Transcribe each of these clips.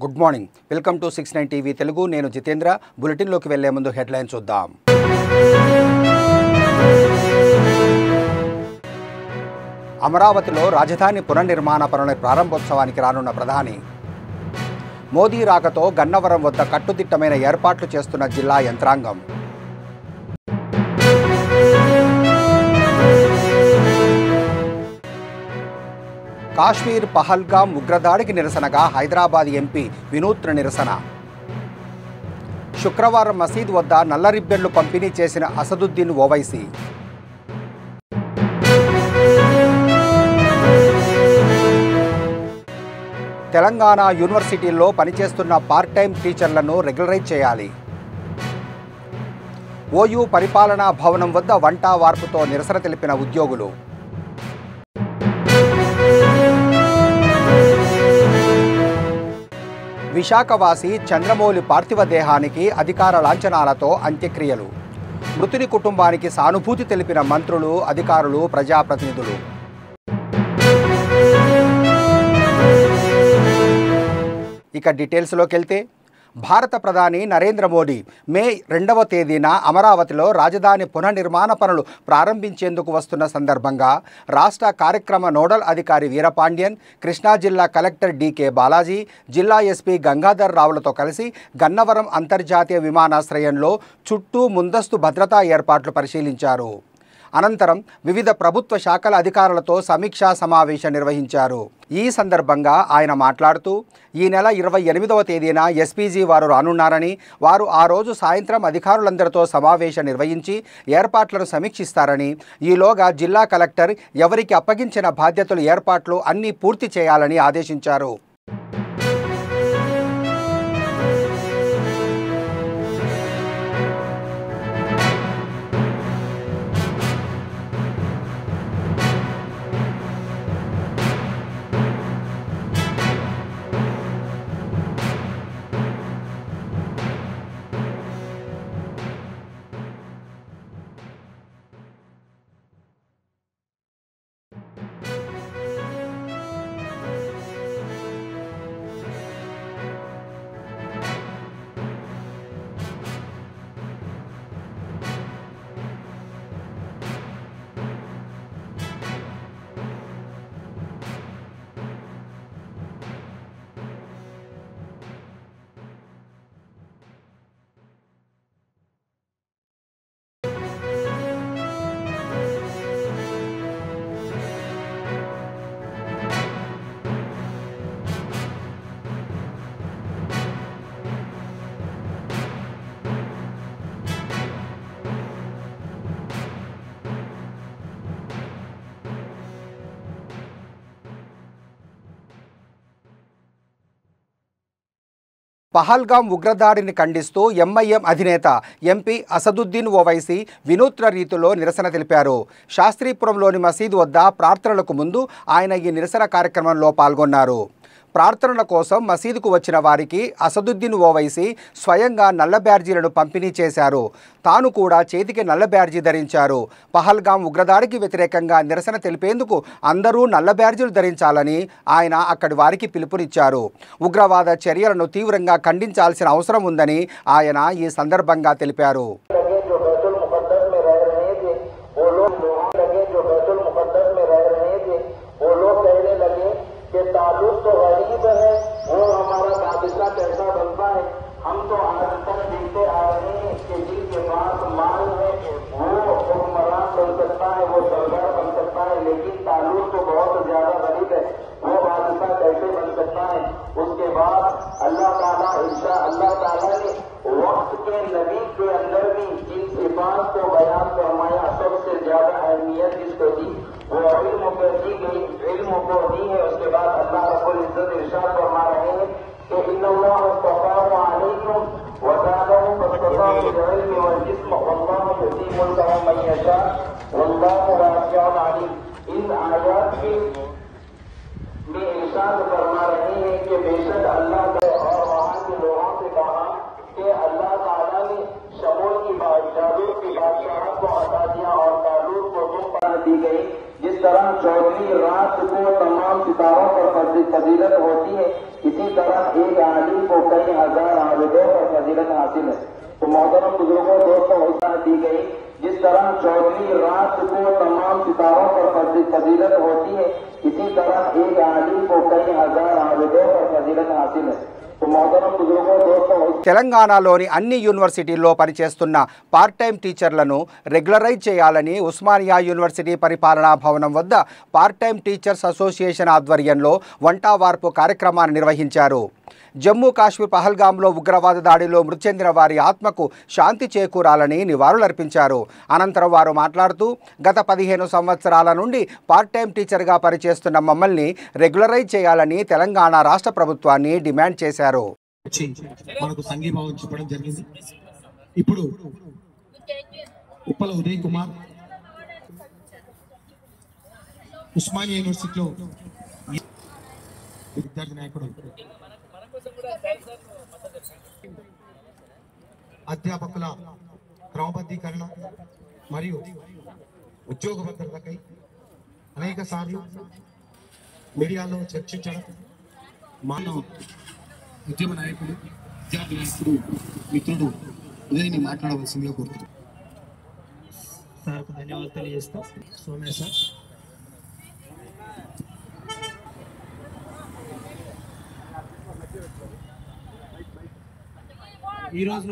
Good morning, welcome to 69 TV Telugu. నేను జితేంద్ర. బులెటిన్లోకి వెళ్లే ముందు హెడ్లైన్ చూద్దాం. అమరావతిలో రాజధాని పునర్నిర్మాణ పనుల ప్రారంభోత్సవానికి రానున్న ప్రధాని. మోదీ రాకతో గన్నవరం వద్ద కట్టుదిట్టమైన ఏర్పాట్లు చేస్తున్న జిల్లా యంత్రాంగం. కాశ్మీర్ పహల్గాం ఉగ్రదాడికి నిరసనగా హైదరాబాద్ ఎంపీ వినూత్న నిరసన. శుక్రవారం మసీద్ వద్ద నల్ల రిబ్బన్లు పంపిణీ చేసిన అసదుద్దీన్ ఓవైసీ. తెలంగాణ యూనివర్సిటీల్లో పనిచేస్తున్న పార్ట్ టైం టీచర్లను రెగ్యులరైజ్ చేయాలి. ఓయూ పరిపాలనా భవనం వద్ద వంట వార్పుతో నిరసన తెలిపిన ఉద్యోగులు. విశాఖవాసి చంద్రమౌళి పార్థివ దేహానికి అధికార లాంఛనాలతో అంత్యక్రియలు. మృతుని కుటుంబానికి సానుభూతి తెలిపిన మంత్రులు, అధికారులు, ప్రజాప్రతినిధులు. ఇక డీటెయిల్స్లోకి వెళ్తే, భారత ప్రధాని నరేంద్ర మోడీ మే 2వ తేదీన అమరావతిలో రాజధాని పునర్నిర్మాణ పనులు ప్రారంభించేందుకు వస్తున్న సందర్భంగా రాష్ట్ర కార్యక్రమ నోడల్ అధికారి వీరపాండ్యన్, కృష్ణా జిల్లా కలెక్టర్ డికే బాలాజీ, జిల్లా ఎస్పీ గంగాధర్ రావులతో కలిసి గన్నవరం అంతర్జాతీయ విమానాశ్రయంలో చుట్టూ ముందస్తు భద్రతా ఏర్పాట్లు పరిశీలించారు. అనంతరం వివిధ ప్రభుత్వ శాఖల అధికారులతో సమీక్షా సమావేశం నిర్వహించారు. ఈ సందర్భంగా ఆయన మాట్లాడుతూ, ఈ నెల 28వ తేదీన ఎస్పీజీ వారు రానున్నారని, వారు ఆ రోజు సాయంత్రం అధికారులందరితో సమావేశం నిర్వహించి ఏర్పాట్లను సమీక్షిస్తారని, ఈలోగా జిల్లా కలెక్టర్ ఎవరికి అప్పగించిన బాధ్యతలు, ఏర్పాట్లు అన్నీ పూర్తి చేయాలని ఆదేశించారు. పహల్గాం ఉగ్రదాడిని ఖండిస్తూ ఎంఐఎం అధినేత ఎంపీ అసదుద్దీన్ ఓవైసీ వినూత్న రీతిలో నిరసన తెలిపారు. శాస్త్రీపురంలోని మసీదు వద్ద ప్రార్థనలకు ముందు ఆయన ఈ నిరసన కార్యక్రమంలో పాల్గొన్నారు. ప్రార్థనల కోసం మసీదుకు వచ్చిన వారికి అసదుద్దీన్ ఓవైసీ స్వయంగా నల్ల బ్యాడ్జీలను పంపిణీ చేశారు. తాను కూడా చేతికి నల్ల బ్యాడ్జీ ధరించారు. పహల్గాం ఉగ్రదాడికి వ్యతిరేకంగా నిరసన తెలిపేందుకు అందరూ నల్ల బ్యాడ్జీలు ధరించాలని ఆయన అక్కడి వారికి పిలుపునిచ్చారు. ఉగ్రవాద చర్యలను తీవ్రంగా ఖండించాల్సిన అవసరం ఉందని ఆయన ఈ సందర్భంగా తెలిపారు. ताल्लुक तो गरीब है, वो हमारा बादशाह कैसा बनता है, हम तो आज तक देखते आ रहे हैं कि जिनके पास माल है वो हुक्मरान बन सकता है, वो सरदार बन सकता है, लेकिन ताल्लुक तो बहुत ज्यादा गरीब है, वो बादशाह कैसे बन सकता है। उसके बाद अल्लाह ताला ने वक्त के नबी के अंदर भी जिन सिफात को बयान फरमाया, सबसे ज्यादा अहमियत जिसको दी वो इल्म को दी गई, इल्म को दी है। उसके बाद अल्लाह रब्बुल इज्जत इरशाद फरमा रहे हैं कि इन्नल्लाह इस्तफ़ाहु अलैकुम व ज़ादहु बस्ताहु बिल-इल्मि वल जिस्म वल्लाहु युती मुल्कहु मन यशा वल्लाहु वासिउन अलीम। इन आयात में इरशाद फरमा रहे हैं कि बेशक अल्लाह और वहाँ के लोगों से कहा कि अल्लाह ताला ने शमूल की बादशाह को अता दिया और तालूत को तुम पर दी गई। जिस तरह 14वीं रात को तमाम सितारों पर फजीलत होती है, इसी तरह एक आलिम को कई हजार आबिदों पर फजीलत हासिल है। तो मोहतरम बुजुर्गों, दोस्तों, हुक्म दी गई जिस तरह 14वीं रात को तमाम सितारों पर फजीलत होती है, इसी तरह एक आलिम को कई हजार आबिदों पर फजीलत हासिल है। तो मोहतरम बुजुर्गों, दोस्तों, తెలంగాణలోని అన్ని యూనివర్సిటీల్లో పనిచేస్తున్న పార్ట్ టైం టీచర్లను రెగ్యులరైజ్ చేయాలని ఉస్మానియా యూనివర్సిటీ పరిపాలనా భవనం వద్ద పార్ట్ టైం టీచర్స్ అసోసియేషన్ ఆధ్వర్యంలో వంటావార్పు కార్యక్రమాన్ని నిర్వహించారు. జమ్మూ కాశ్మీర్ పహల్గాంలో ఉగ్రవాద దాడిలో మృతి చెందిన వారి ఆత్మకు శాంతి చేకూరాలని నివాళులర్పించారు. అనంతరం వారు మాట్లాడుతూ, గత 15 సంవత్సరాల నుండి పార్ట్ టైం టీచర్గా పనిచేస్తున్న మమ్మల్ని రెగ్యులరైజ్ చేయాలని తెలంగాణ రాష్ట్ర ప్రభుత్వాన్ని డిమాండ్ చేశారు. మనకు సంఘీభావం చెప్పడం జరిగింది. ఇప్పుడు ఉప్పల ఉదయ్ కుమార్ ఉస్మానియా యూనివర్సిటీలో విద్యార్థి నాయకుడు, అధ్యాపకుల క్రమబద్ధీకరణ మరియు ఉద్యోగ భద్రతకై అనేక సార్లు మీడియాలో చర్చించడం, మానవ ఉద్యమ నాయకుడు, విద్యార్థి నాయకుడు, మిత్రుడు ఉదయని మాట్లాడవలసిందిగా కోరుతున్నాను. సార్కు ధన్యవాదాలు తెలియజేస్తాం. సోమయ్య సార్. ఈరోజు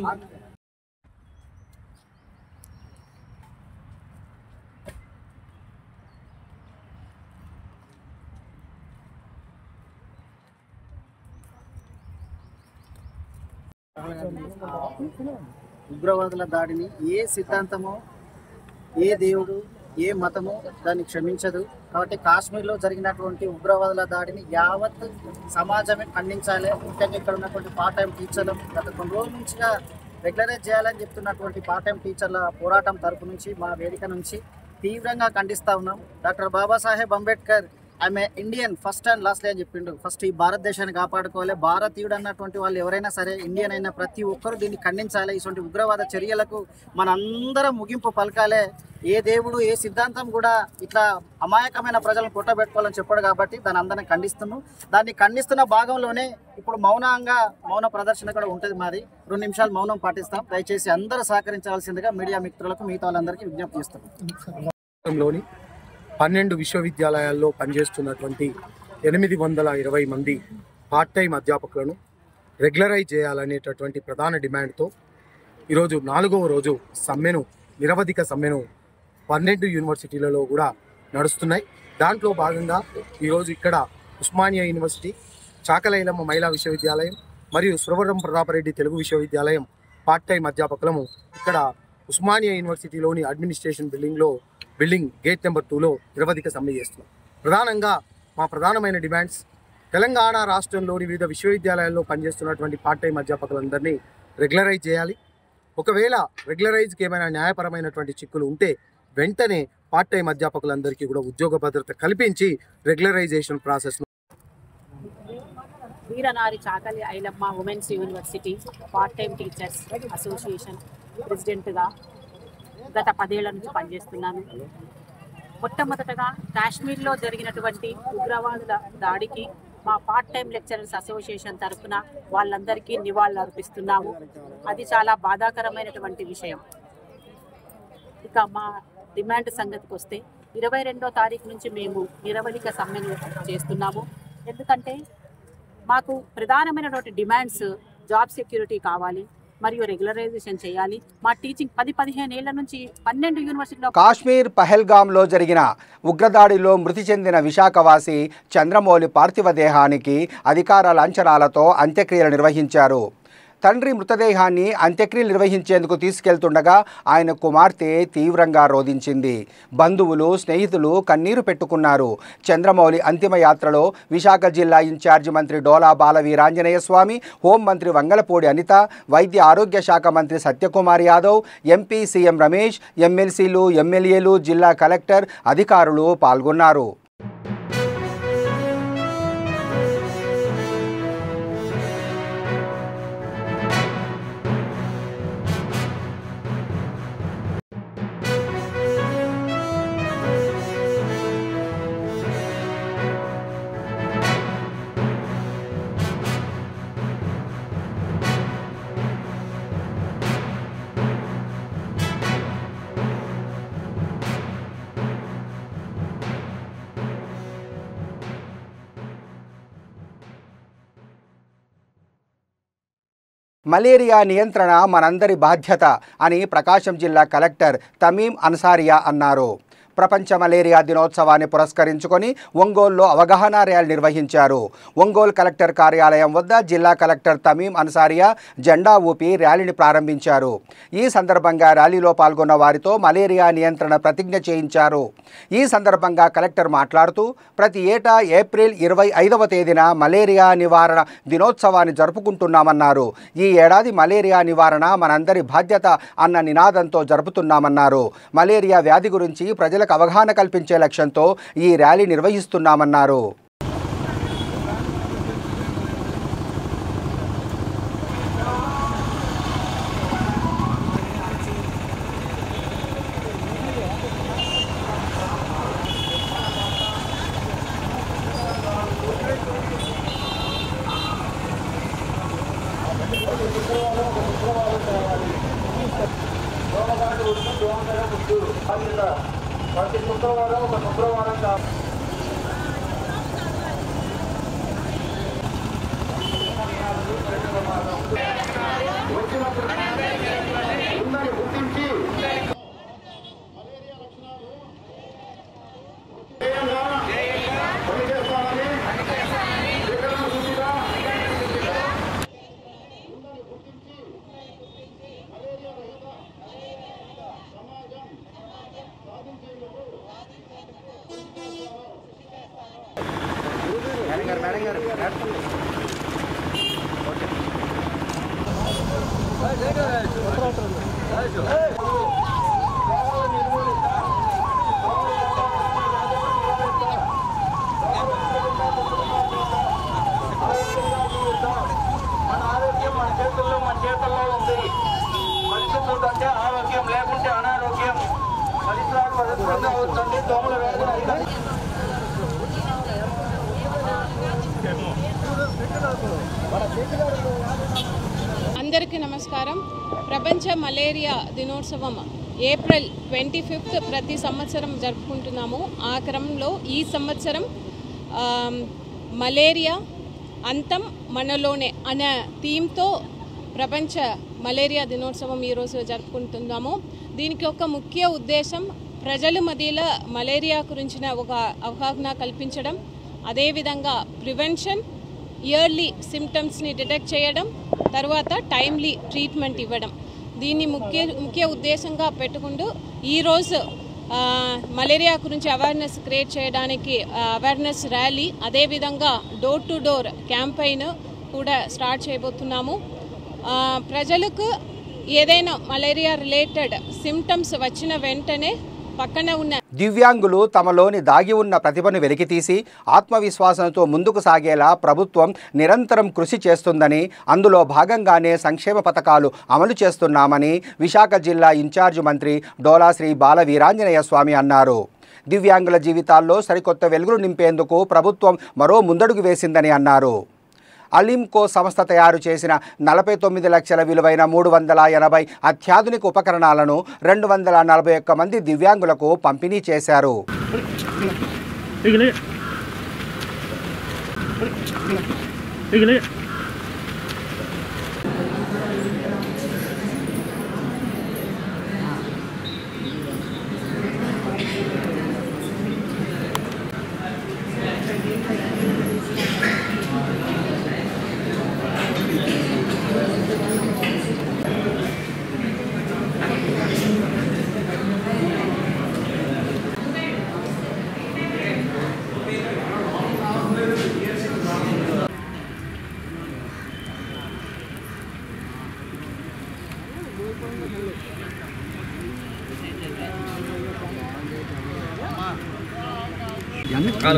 ఉగ్రవాదుల దాడిని ఏ సిద్ధాంతమో, ఏ దేవుడు, ఏ మతము దాన్ని క్షమించదు. కాబట్టి కాశ్మీర్లో జరిగినటువంటి ఉగ్రవాదుల దాడిని యావత్ సమాజమే ఖండించాలి. ముఖ్యంగా ఇక్కడ ఉన్నటువంటి పార్ట్ టైం టీచర్లు గత కొన్ని రోజుల నుంచిగా రెగ్యులరైజ్ చేయాలని చెప్తున్నటువంటి పార్ట్ టైం టీచర్ల పోరాటం తరపు నుంచి, మా వేదిక నుంచి తీవ్రంగా ఖండిస్తూ ఉన్నాం. డాక్టర్ బాబాసాహెబ్ అంబేద్కర్ ఆమె ఇండియన్ ఫస్ట్ అండ్ లాస్ట్ అని చెప్పిండు. ఫస్ట్ ఈ భారతదేశాన్ని కాపాడుకోవాలి. భారతీయుడు అన్నటువంటి వాళ్ళు ఎవరైనా సరే, ఇండియన్ అయినా ప్రతి ఒక్కరు దీన్ని ఖండించాలి. ఇటువంటి ఉగ్రవాద చర్యలకు మనందరం ముగింపు పలకాలే. ఏ దేవుడు, ఏ సిద్ధాంతం కూడా ఇట్లా అమాయకమైన ప్రజలను కొట్టబెట్టుకోవాలని చెప్పాడు. కాబట్టి దాన్ని అందరం ఖండిస్తున్నాం. దాన్ని ఖండిస్తున్న భాగంలోనే ఇప్పుడు మౌన ప్రదర్శన కూడా ఉంటుంది. మాది 2 నిమిషాలు మౌనం పాటిస్తాం. దయచేసి అందరూ సహకరించవలసిందిగా మీడియా మిత్రులకు, మిగతా వాళ్ళందరికీ విజ్ఞప్తి చేస్తున్నాం. 12 విశ్వవిద్యాలయాల్లో పనిచేస్తున్నటువంటి 820 మంది పార్ట్ టైం అధ్యాపకులను రెగ్యులరైజ్ చేయాలనేటటువంటి ప్రధాన డిమాండ్తో ఈరోజు 4వ రోజు సమ్మెను, నిరవధిక సమ్మెను 12 యూనివర్సిటీలలో కూడా నడుస్తున్నాయి. దాంట్లో భాగంగా ఈరోజు ఇక్కడ ఉస్మానియా యూనివర్సిటీ, చాకలైలమ్మ మహిళా విశ్వవిద్యాలయం మరియు సురవరం ప్రతాపరెడ్డి తెలుగు విశ్వవిద్యాలయం పార్ట్ టైం అధ్యాపకులము ఇక్కడ ఉస్మానియా యూనివర్సిటీలోని అడ్మినిస్ట్రేషన్ బిల్డింగ్ గేట్ నెంబర్ 2లో నిరవధిక సమ్మె చేస్తున్నాం. ప్రధానంగా మా ప్రధానమైన డిమాండ్స్, తెలంగాణ రాష్ట్రంలోని వివిధ విశ్వవిద్యాలయాల్లో పనిచేస్తున్నటువంటి పార్ట్ టైం అధ్యాపకులందరినీ రెగ్యులరైజ్ చేయాలి. ఒకవేళ రెగ్యులరైజ్కి ఏమైనా న్యాయపరమైనటువంటి చిక్కులు ఉంటే వెంటనే పార్ట్ టైం అధ్యాపకులందరికీ కూడా ఉద్యోగ భద్రత కల్పించి regularization process. Veeranari Chakali Ailamma women's university part time teachers association ప్రెసిడెంట్గా గత 10 ఏళ్ల నుంచి పనిచేస్తున్నాను. మొట్టమొదటగా కాశ్మీర్లో జరిగినటువంటి ఉగ్రవాదుల దాడికి మా పార్ట్ టైం లెక్చరర్స్ అసోసియేషన్ తరఫున వాళ్ళందరికీ నివాళులు అర్పిస్తున్నాము. అది చాలా బాధాకరమైనటువంటి విషయం. ఇక మా డిమాండ్ సంగతికి వస్తే 22వ తారీఖు నుంచి మేము నిరవధిక సమ్మెను చేస్తున్నాము. ఎందుకంటే మాకు ప్రధానమైనటువంటి డిమాండ్స్ జాబ్ సెక్యూరిటీ కావాలి మరియు రెగ్యులరైజేషన్ చేయాలి. మా టీచింగ్ 10-15 ఏళ్ల నుంచి 12 యూనివర్సిటీలో. కాశ్మీర్ పహల్గాంలో జరిగిన ఉగ్రదాడిలో మృతి చెందిన విశాఖవాసి చంద్రమౌళి పార్థివ దేహానికి అధికారుల అంచనాలతో అంత్యక్రియలు నిర్వహించారు. తండ్రి మృతదేహాన్ని అంత్యక్రియలు నిర్వహించేందుకు తీసుకెళ్తుండగా ఆయన కుమార్తె తీవ్రంగా రోధించింది. బంధువులు, స్నేహితులు కన్నీరు పెట్టుకున్నారు. చంద్రమౌళి అంతిమయాత్రలో విశాఖ జిల్లా ఇన్ఛార్జి మంత్రి డోలా బాలవీరాంజనేయ స్వామి, హోంమంత్రి వంగలపూడి అనిత, వైద్య ఆరోగ్య శాఖ మంత్రి సత్యకుమార్ యాదవ్, ఎంపీ సీఎం రమేష్, ఎమ్మెల్సీలు, ఎమ్మెల్యేలు, జిల్లా కలెక్టర్, అధికారులు పాల్గొన్నారు. మలేరియా నియంత్రణ మనందరి బాధ్యత అని ప్రకాశం జిల్లా కలెక్టర్ తమీం అన్సారియా అన్నారు. ప్రపంచ మలేరియా దినోత్సవాన్ని పురస్కరించుకొని ఒంగోలులో అవగాహన ర్యాలీ నిర్వహించారు. ఒంగోలు కలెక్టర్ కార్యాలయం వద్ద జిల్లా కలెక్టర్ తమీం అన్సారియా జెండా ఊపి ర్యాలీని ప్రారంభించారు. ఈ సందర్భంగా ర్యాలీలో పాల్గొన్న వారితో మలేరియా నియంత్రణ ప్రతిజ్ఞ చేయించారు. ఈ సందర్భంగా కలెక్టర్ మాట్లాడుతూ ప్రతి ఏటా ఏప్రిల్ 25వ తేదీన మలేరియా నివారణ దినోత్సవాన్ని జరుపుకుంటున్నామన్నారు. ఈ ఏడాది మలేరియా నివారణ మనందరి బాధ్యత అన్న నినాదంతో జరుపుతున్నామన్నారు. మలేరియా వ్యాధి గురించి ప్రజలకు అవగాహన కల్పించే లక్ష్యంతో ఈ ర్యాలీ నిర్వహిస్తున్నామన్నారు. ప్రతి శుక్రవారం ఒక శుక్రవారం ఉందని గుర్తించి పనిచేస్తామని మన ఆరోగ్యం మన చేతుల్లో ఉంది. పరిశుభ్రత అంటే ఆరోగ్యం, లేకుంటే అనారోగ్యం. పరిసరాలు పరిశుభ్రంగా అవుతుంది. దోమల వ్యాధులు అందరికీ నమస్కారం. ప్రపంచ మలేరియా దినోత్సవం ఏప్రిల్ 25th ప్రతి సంవత్సరం జరుపుకుంటున్నాము. ఆ క్రమంలో ఈ సంవత్సరం మలేరియా అంతం మనలోనే అనే థీమ్తో ప్రపంచ మలేరియా దినోత్సవం ఈరోజు జరుపుకుంటున్నాము. దీనికి ఒక ముఖ్య ఉద్దేశం ప్రజల మధ్యలో మలేరియా గురించిన ఒక అవగాహన కల్పించడం, అదేవిధంగా ప్రివెన్షన్, ఇయర్లీ సిమ్టమ్స్ని డిటెక్ట్ చేయడం, తర్వాత టైమ్లీ ట్రీట్మెంట్ ఇవ్వడం. దీన్ని ముఖ్య ఉద్దేశంగా పెట్టుకుంటూ ఈరోజు మలేరియా గురించి అవేర్నెస్ క్రియేట్ చేయడానికి అవేర్నెస్ ర్యాలీ, అదేవిధంగా డోర్ టు డోర్ క్యాంపెయిన్ కూడా స్టార్ట్ చేయబోతున్నాము. ప్రజలకు ఏదైనా మలేరియా రిలేటెడ్ సిమ్టమ్స్ వచ్చిన వెంటనే పక్కన ఉన్న దివ్యాంగులు తమలోని దాగి ఉన్న ప్రతిభను వెలికితీసి ఆత్మవిశ్వాసంతో ముందుకు సాగేలా ప్రభుత్వం నిరంతరం కృషి చేస్తుందని, అందులో భాగంగానే సంక్షేమ పథకాలు అమలు చేస్తున్నామని విశాఖ జిల్లా ఇన్ఛార్జ్ మంత్రి డోలా శ్రీ బాల వీరాంజనేయ స్వామి అన్నారు. దివ్యాంగుల జీవితాల్లో సరికొత్త వెలుగులు నింపేందుకు ప్రభుత్వం మరో ముందడుగు వేసిందని అన్నారు. అలింకో సంస్థ తయారు చేసిన 49 లక్షల విలువైన 380 అత్యాధునిక ఉపకరణాలను 241 మంది దివ్యాంగులకు పంపిణీ చేశారు.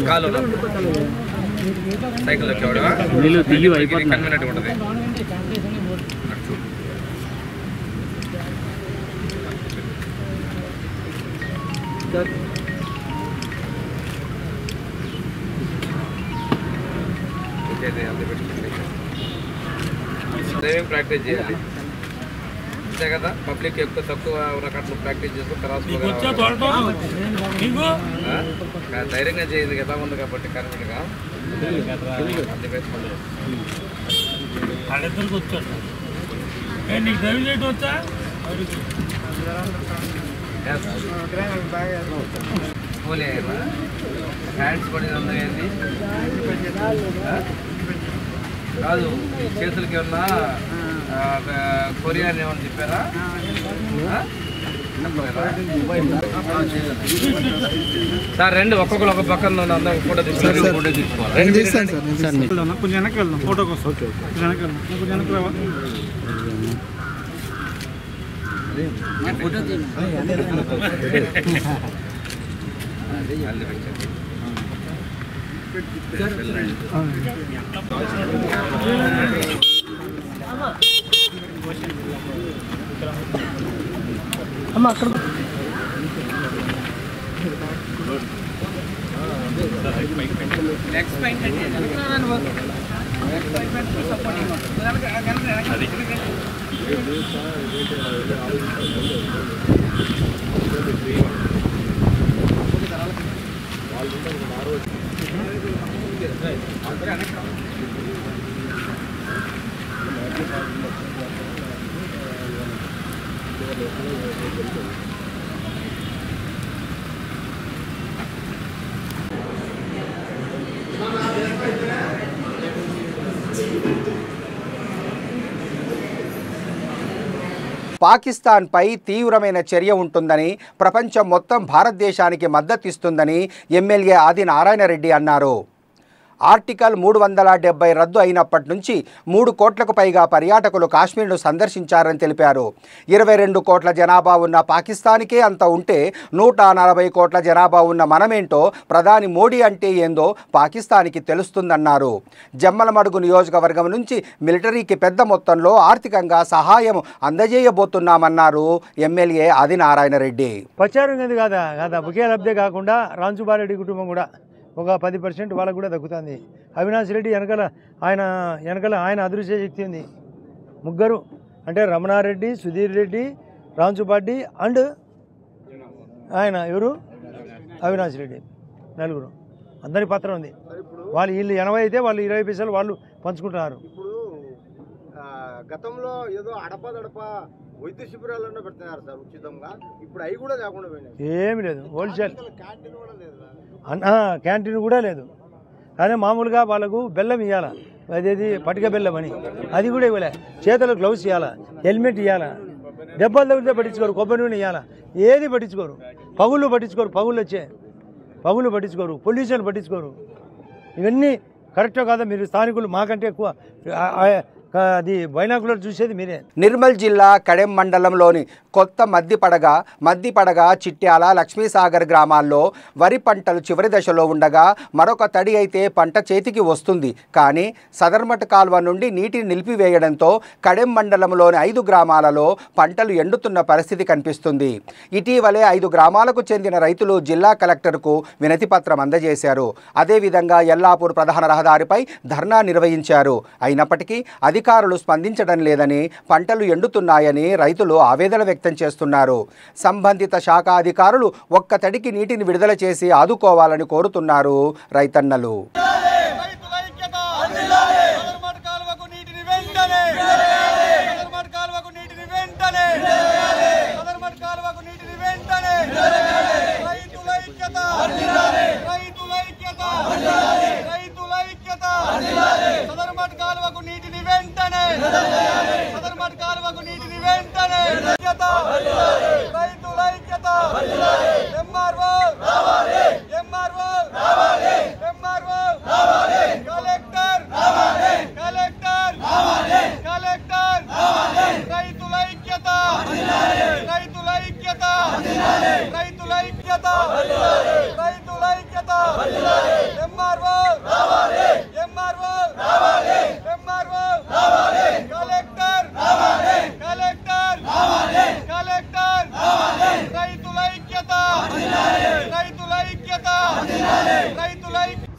కాలు సైకిల్ కన్వీనెంట్ ఉంటుంది. డ్రైవింగ్ ప్రాక్టీస్ చేయాలి అంతే కదా. పబ్లిక్ ఎక్కువ తక్కువ రకాలు ప్రాక్టీస్ చేస్తూ తర్వాత ధైర్యంగా చేయింది కదా ఉంది కాబట్టి కరెక్ట్గా అందుకే హ్యాండ్స్ పడింది ఏంది కాదు చేతులకి ఏమన్నా కొరియర్ ఏమన్నా చెప్పారా సార్ రెండు ఒక్కొక్కరు ఒక పక్కన అందరూ ఫోటో తీసుకోవాలి కొంచెం వెనక్కి వెళ్దాం ఫోటో కోసం కొంచెం వెనక్కి వెళ్దాం కొంచెం వెనక్కి రావా అమ్మ అక్కడ పాకిస్తాన్పై తీవ్రమైన చర్య ఉంటుందని, ప్రపంచం మొత్తం భారతదేశానికి మద్దతిస్తుందని ఎమ్మెల్యే ఆది నారాయణ రెడ్డి అన్నారు. ఆర్టికల్ 370 రద్దు అయినప్పటి నుంచి 3 కోట్లకు పైగా పర్యాటకులు కాశ్మీర్ను సందర్శించారని తెలిపారు. 22 కోట్ల జనాభా ఉన్న పాకిస్తాన్కే అంత ఉంటే 140 కోట్ల జనాభా ఉన్న మనమేంటో ప్రధాని మోడీ అంటే ఏందో పాకిస్తాన్కి తెలుస్తుందన్నారు. జమ్మలమడుగు నియోజకవర్గం నుంచి మిలిటరీకి పెద్ద మొత్తంలో ఆర్థికంగా సహాయం అందజేయబోతున్నామన్నారు ఎమ్మెల్యే ఆది నారాయణ రెడ్డి. ప్రచారం కాదా ఒకే లబ్ధే కాకుండా రాంచుబారెడ్డి కుటుంబం కూడా ఒక 10% వాళ్ళకు కూడా దక్కుతుంది. అవినాష్ రెడ్డి వెనకాల ఆయన అదృశ్య శక్తి ఉంది. ముగ్గురు అంటే రమణారెడ్డి, సుధీర్ రెడ్డి, రాంచుపాటి అండ్ ఆయన ఎవరు అవినాష్ రెడ్డి, నలుగురు అందరి పత్రం ఉంది. వాళ్ళు వీళ్ళు 80 అయితే వాళ్ళు 20 పైసలు వాళ్ళు పంచుకుంటున్నారు. ఇప్పుడు గతంలో ఏదో అడపదడప వైద్య శిబిరాలన్నా పెడుతున్నారు సార్ ఉచితంగా, ఇప్పుడు అవి కూడా లేకుండా పోయినాయి. ఏమి లేదు, హోల్సేల్ క్యాంటీన్ కూడా లేదు. అదే మామూలుగా వాళ్ళకు బెల్లం ఇవ్వాలా, అదేది పటిక బెల్లం అని, అది కూడా ఇవ్వలే. చేతులకు గ్లౌస్ ఇవ్వాలా, హెల్మెట్ ఇవ్వాలా, దెబ్బలు తగ్గితే పట్టించుకోరు, కొబ్బరి నూనె ఇవ్వాలా, ఏది పట్టించుకోరు. పగుళ్ళు పట్టించుకోరు, పొల్యూషన్ పట్టించుకోరు. ఇవన్నీ కరెక్టో కాదా? మీరు స్థానికులు మాకంటే ఎక్కువ అది బైనాకులర్ చూసేది మీరే. నిర్మల్ జిల్లా కడెం మండలంలోని కొత్త మద్దిపడగ, చిట్యాల, లక్ష్మీసాగర్ గ్రామాల్లో వరి పంటలు చివరి దశలో ఉండగా మరొక తడి అయితే పంట చేతికి వస్తుంది. కానీ సదర్మట్ కాల్వ నుండి నీటిని నిలిపివేయడంతో కడెం మండలంలోని 5 గ్రామాలలో పంటలు ఎండుతున్న పరిస్థితి కనిపిస్తుంది. ఇటీవలే 5 గ్రామాలకు చెందిన రైతులు జిల్లా కలెక్టర్కు వినతి పత్రం అందజేశారు. అదేవిధంగా ఎల్లాపూర్ ప్రధాన రహదారిపై ధర్నా నిర్వహించారు. అయినప్పటికీ అధికారులు స్పందించడం లేదని, పంటలు ఎండుతున్నాయని రైతులు ఆవేదన వ్యక్తం చేస్తున్నారు. సంబంధిత శాఖ అధికారులు ఒక్క తడికి నీటిని విడుదల చేసి ఆదుకోవాలని కోరుతున్నారు రైతన్నలు.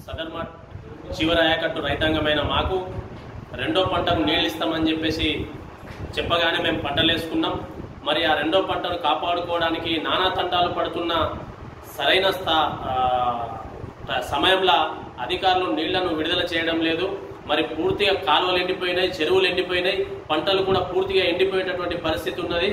సదర్మట్ చివరి ఆయకట్టు రైతాంగమైన మాకు రెండో పంటకు నీళ్ళు ఇస్తామని చెప్పేసి చెప్పగానే మేము పంటలు వేసుకున్నాం. మరి ఆ రెండో పంటను కాపాడుకోవడానికి నానా తంటాలు పడుతున్న సరైన సమయంలో అధికారులు నీళ్లను విడుదల చేయడం లేదు. మరి పూర్తిగా కాలువలు ఎండిపోయినాయి, చెరువులు ఎండిపోయినాయి, పంటలు కూడా పూర్తిగా ఎండిపోయేటటువంటి పరిస్థితి ఉన్నది.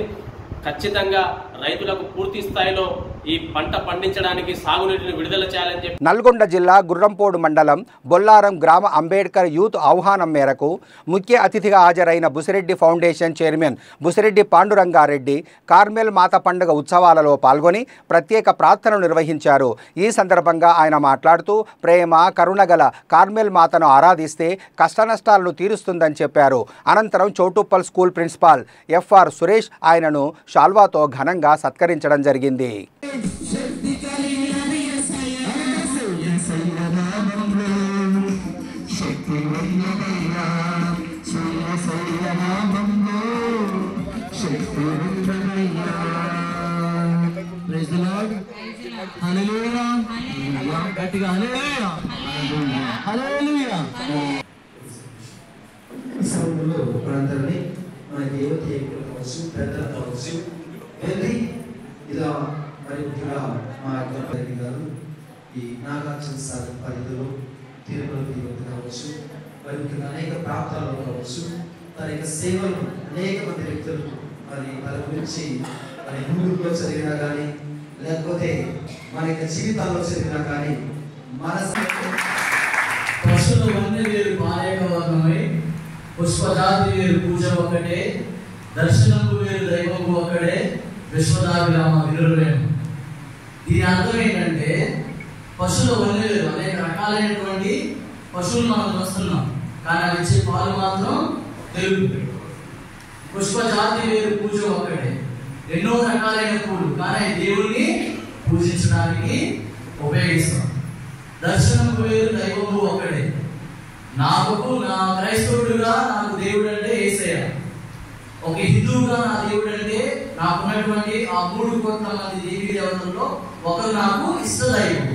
ఖచ్చితంగా రైతులకు పూర్తి స్థాయిలో ఈ పంట పండించడానికి సాగునీటిని విడుదల చేయాలని చెప్పి నల్గొండ జిల్లా గుర్రంపోడు మండలం బొల్లారం గ్రామ అంబేద్కర్ యూత్ ఆహ్వానం మేరకు ముఖ్య అతిథిగా హాజరైన Busireddy foundation chairman Busireddy Panduranga Reddy Carmel మాత పండుగ ఉత్సవాలలో పాల్గొని ప్రత్యేక ప్రార్థనలు నిర్వహించారు. ఈ సందర్భంగా ఆయన మాట్లాడుతూ ప్రేమ కరుణగల కార్మెల్ మాతను ఆరాధిస్తే కష్టనష్టాలను తీరుస్తుందని చెప్పారు. అనంతరం Choutuppal school principal FR Suresh ఆయనను షాల్వాతో ఘనంగా సత్కరించడం జరిగింది. మన దేవత కావచ్చు, పెద్దలు కావచ్చు, వెళ్ళి ఇలా మరి ముఖ్యంగా మా యొక్క గారు ఈ నాగార్జున సాగర్ పరిధిలో తిరుమల దేవత కావచ్చు, మరి ముఖ్యంగా అనేక ప్రాంతాల్లో కావచ్చు, తన యొక్క సేవలు అనేక మంది వ్యక్తులు మరి వాళ్ళ గురించి మరి గూగుల్లో చదివినా కానీ లేకపోతే మన యొక్క జీవితాల్లో చదివినా కానీ మన పశువుల వన్య వేరు పాలేక వర్ణమై పుష్పజాతి వేరు పూజ ఒకటే దర్శనము వేరు దైవము ఒకడే విశ్వదాభిరామ వినురవేము. దీని అర్థం ఏంటంటే పశువుల వన్య వేరు అనేక రకాలైనటువంటి పశువులు మనం చూస్తున్నాం, కానీ అవి ఇచ్చే పాలు మాత్రం తెలుగు. పుష్పజాతి వేరు పూజ ఒకటే, ఎన్నో రకాలైన పూలు కానీ దేవుణ్ణి పూజించడానికి ఉపయోగిస్తాం. దర్శనము వేరు దైవము ఒకటే. నా క్రైస్తవుడుగా నాకు దేవుడు అంటే యేసయ్య, ఒక హిందువుగా నా దేవుడు అంటే నాకున్నటువంటి ఆ 3 కోట్ల మంది దేవీ దేవతల్లో ఒకరు నాకు ఇష్టదైవం.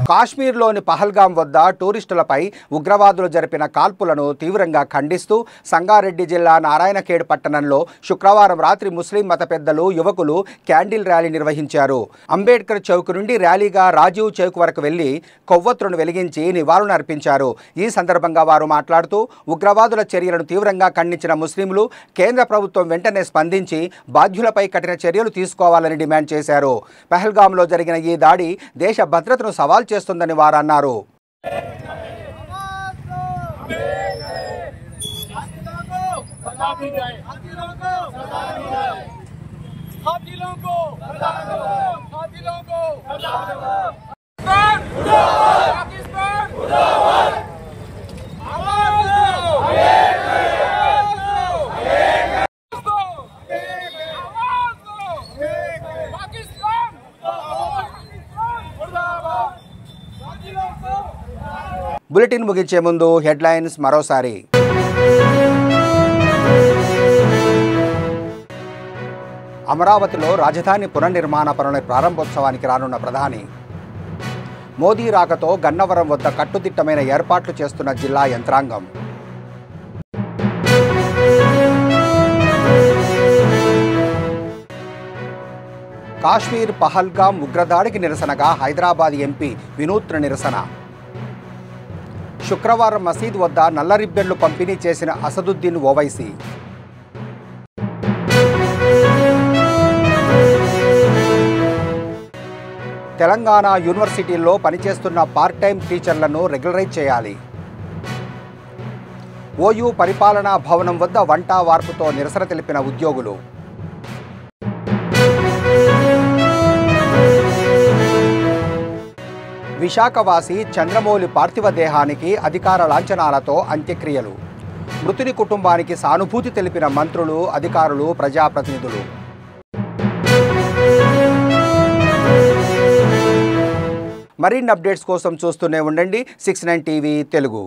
కాశ్మీర్లోని పహల్గాం వద్ద టూరిస్టులపై ఉగ్రవాదులు జరిపిన కాల్పులను తీవ్రంగా ఖండిస్తూ సంగారెడ్డి జిల్లా నారాయణఖేడ్ పట్టణంలో శుక్రవారం రాత్రి ముస్లిం మత పెద్దలు యువకులు క్యాండిల్ ర్యాలీ నిర్వహించారు. అంబేద్కర్ చౌక్ నుండి ర్యాలీగా రాజీవ్ చౌక్ వరకు వెళ్లి కొవ్వొత్తులను వెలిగించి నివాళులు అర్పించారు. ఈ సందర్భంగా వారు మాట్లాడుతూ ఉగ్రవాదుల చర్యలను తీవ్రంగా ఖండించిన ముస్లింలు కేంద్ర ప్రభుత్వం వెంటనే స్పందించి బాధ్యులపై కఠిన చర్యలు తీసుకోవాలని డిమాండ్ చేశారు. పహల్గాంలో జరిగిన ఈ దాడి దేశ భద్రతను సవాల్ చేస్తుందని వారు అన్నారు. బులెటిన్ ముగించే ముందు హెడ్లైన్స్ మరోసారి. అమరావతిలో రాజధాని పునర్నిర్మాణ పనుల ప్రారంభోత్సవానికి రానున్న ప్రధాని. మోదీ రాకతో గన్నవరం వద్ద కట్టుదిట్టమైన ఏర్పాట్లు చేస్తున్న జిల్లా యంత్రాంగం. కాశ్మీర్ పహల్గాం ఉగ్రదాడికి నిరసనగా హైదరాబాద్ ఎంపీ వినూత్న నిరసన. శుక్రవారం మసీద్ వద్ద నల్ల రిబ్బన్లు పంపిణీ చేసిన అసదుద్దీన్ ఓవైసీ. తెలంగాణ యూనివర్సిటీల్లో పనిచేస్తున్న పార్ట్ టైం టీచర్లను రెగ్యులరైజ్ చేయాలి. ఓయూ పరిపాలనా భవనం వద్ద వంట వార్పుతో నిరసన తెలిపిన ఉద్యోగులు. విశాఖవాసి చంద్రమౌళి పార్థివ దేహానికి అధికార లాంఛనాలతో అంత్యక్రియలు. మృతుని కుటుంబానికి సానుభూతి తెలిపిన మంత్రులు, అధికారులు, ప్రజాప్రతినిధులు. మరిన్ని అప్డేట్స్ కోసం చూస్తూనే ఉండండి 69 టీవీ తెలుగు.